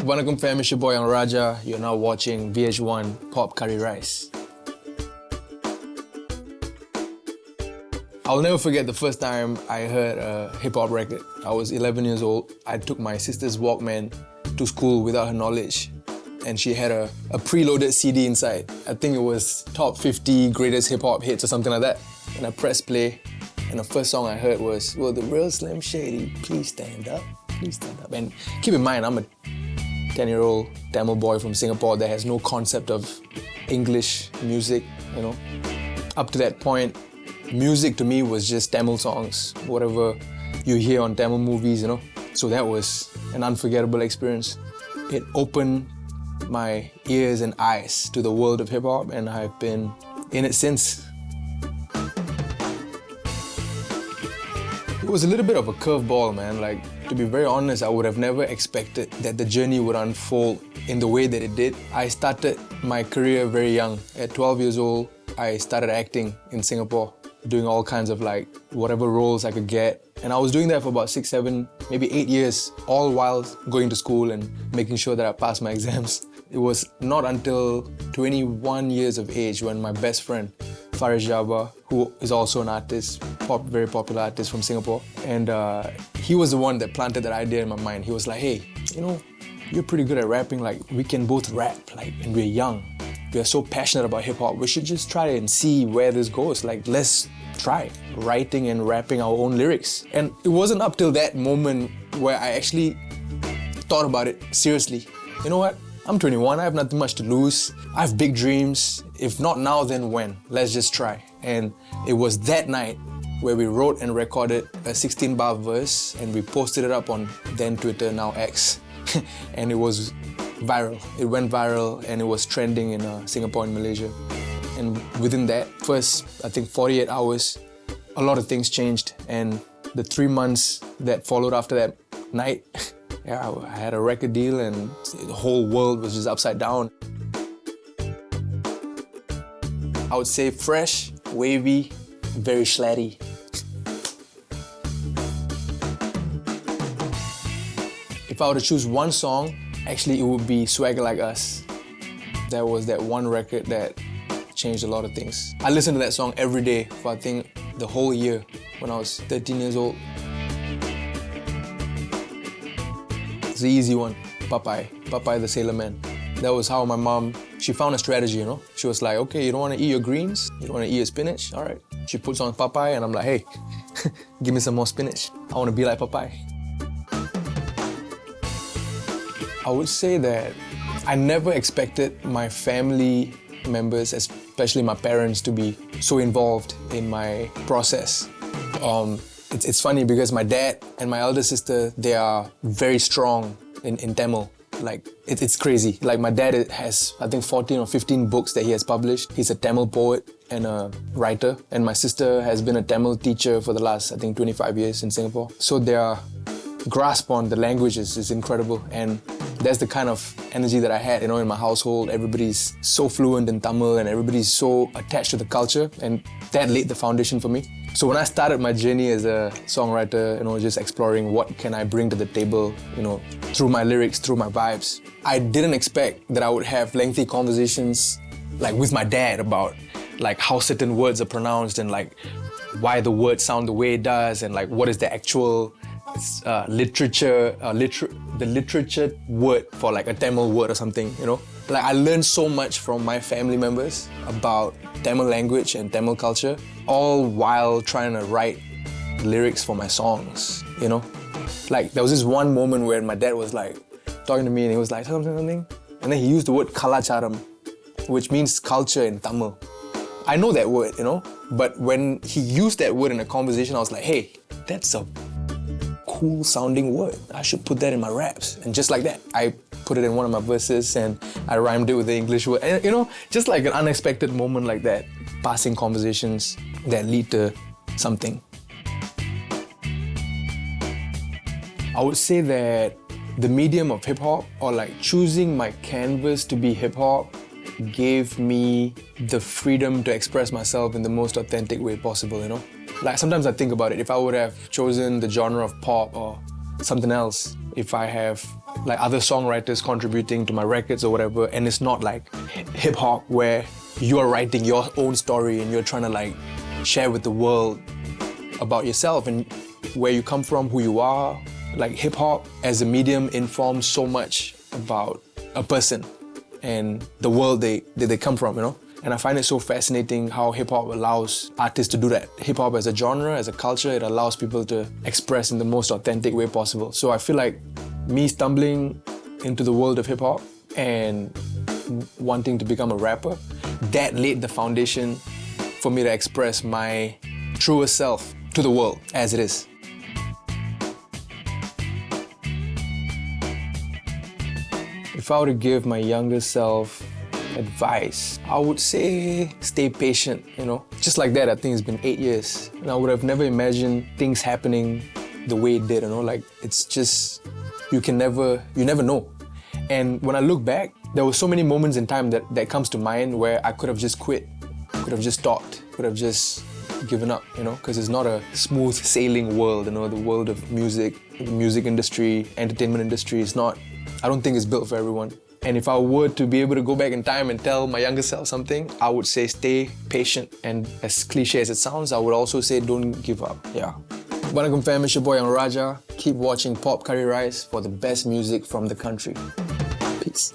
Vanakkam fam, it's your boy Raja. You're now watching Vh1 Pop Curry Rice. I'll never forget the first time I heard a hip-hop record. I was 11 years old. I took my sister's Walkman to school without her knowledge, and she had a preloaded CD inside. I think it was top 50 greatest hip-hop hits or something like that. And I pressed play, and the first song I heard was, "Will the real Slim Shady please stand up? Please stand up." And keep in mind, I'm a 10-year-old Tamil boy from Singapore that has no concept of English music, you know. Up to that point, music to me was just Tamil songs, whatever you hear on Tamil movies, you know. So that was an unforgettable experience. It opened my ears and eyes to the world of hip-hop, and I've been in it since. It was a little bit of a curveball, man. Like, to be very honest, I would have never expected that the journey would unfold in the way that it did. I started my career very young. At 12 years old, I started acting in Singapore, doing all kinds of like whatever roles I could get. And I was doing that for about 6, 7, maybe 8 years, all while going to school and making sure that I passed my exams. It was not until 21 years of age when my best friend, Faris Jabba, who is also an artist, very popular artist from Singapore, and he was the one that planted that idea in my mind. He was like, "Hey, you know, you're pretty good at rapping, like we can both rap, like, and we're young. We are so passionate about hip-hop, we should just try and see where this goes. Like, let's try writing and rapping our own lyrics." And it wasn't up till that moment where I actually thought about it seriously. You know what? I'm 21, I have nothing much to lose. I have big dreams. If not now, then when? Let's just try. And it was that night where we wrote and recorded a 16-bar verse, and we posted it up on then Twitter, now X. And it was viral. It went viral and it was trending in Singapore and Malaysia. And within that first, I think 48 hours, a lot of things changed. And the 3 months that followed after that night, yeah, I had a record deal and the whole world was just upside down. I would say fresh, wavy, very slatty. If I were to choose one song, actually it would be Swagger Like Us. That was that one record that changed a lot of things. I listened to that song every day for I think the whole year when I was 13 years old. It's the easy one, Popeye the Sailor Man. That was how my mom, she found a strategy, you know? She was like, okay, you don't want to eat your greens? You don't want to eat your spinach? All right. She puts on Popeye and I'm like, hey, give me some more spinach. I want to be like Popeye. I would say that I never expected my family members, especially my parents, to be so involved in my process. It's funny because my dad and my elder sister, they are very strong in Tamil. Like, it's crazy. Like, my dad has, I think, 14 or 15 books that he has published. He's a Tamil poet and a writer. And my sister has been a Tamil teacher for the last, I think, 25 years in Singapore. So their grasp on the language is incredible. And that's the kind of energy that I had, you know, in my household. Everybody's so fluent in Tamil and everybody's so attached to the culture, and that laid the foundation for me. So when I started my journey as a songwriter, you know, just exploring what can I bring to the table, you know, through my lyrics, through my vibes, I didn't expect that I would have lengthy conversations like with my dad about like how certain words are pronounced and like why the words sound the way it does and like what is the actual literature word for like a Tamil word or something, you know? Like, I learned so much from my family members about Tamil language and Tamil culture, all while trying to write lyrics for my songs, you know? Like, there was this one moment where my dad was like talking to me and he was like, something, and then he used the word kalacharam, which means culture in Tamil. I know that word, you know? But when he used that word in a conversation, I was like, hey, that's a cool sounding word. I should put that in my raps. And just like that, I put it in one of my verses and I rhymed it with the English word. And, you know, just like an unexpected moment like that, passing conversations that lead to something. I would say that the medium of hip-hop, or like choosing my canvas to be hip-hop, gave me the freedom to express myself in the most authentic way possible, you know? Like, sometimes I think about it, if I would have chosen the genre of pop or something else, if I have like other songwriters contributing to my records or whatever, and it's not like hip hop where you're writing your own story and you're trying to like share with the world about yourself and where you come from, who you are. Like hip hop as a medium informs so much about a person and the world they come from, you know? And I find it so fascinating how hip hop allows artists to do that. Hip hop as a genre, as a culture, it allows people to express in the most authentic way possible. So I feel like me stumbling into the world of hip hop and wanting to become a rapper, that laid the foundation for me to express my truest self to the world as it is. If I were to give my younger self advice, I would say stay patient, you know? Just like that, I think it's been 8 years. And I would have never imagined things happening the way it did, you know? Like, it's just, you never know. And when I look back, there were so many moments in time that comes to mind where I could have just quit, could have just stopped, could have just given up, you know? Because it's not a smooth sailing world, you know? The world of music, the music industry, entertainment industry is not, I don't think it's built for everyone. And if I were to be able to go back in time and tell my younger self something, I would say stay patient. And as cliche as it sounds, I would also say don't give up. Yeah. Vanakkam fam, it's your boy Raja. Keep watching Pop Curry Rice for the best music from the country. Peace.